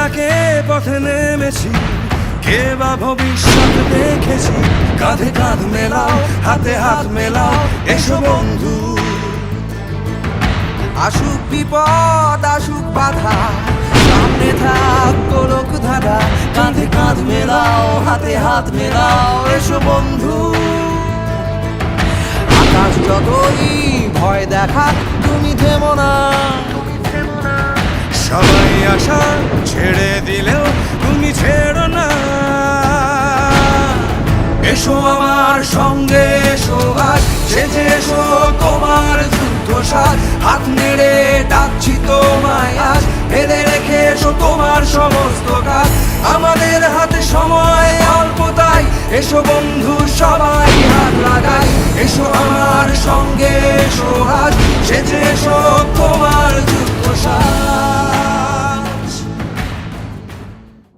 ডাকে পথে নেমেছি, কে বা ভবিষ্যৎ দেখেছি। কাঁধে কাঁধ মেলাও, হাতে হাত মেলাও, এসো বন্ধু। আসুক বিপদ আসুক বাধা, সামনে থাক গোলক ধাঁধা। কাঁধে কাঁধ মেলাও, হাতে হাত মেলাও, এসো বন্ধু। আকাশ যতই ভয় দেখাক, তুমি থেমো না। সবাই আশা ছেড়ে দিলেও তুমি ছেড়ো না। এসো আমার সঙ্গে, এসো আজ সেজে এসো তোমার যুদ্ধ সাজ। হাত নেড়ে ডাকছি তোমায় আজ, ফেলে রেখে এসো তোমার সমস্ত কাজ। আমাদের হাতে সময় অল্প তাই, এসো বন্ধু সবাই হাত লাগাই। এসো আমার সঙ্গে,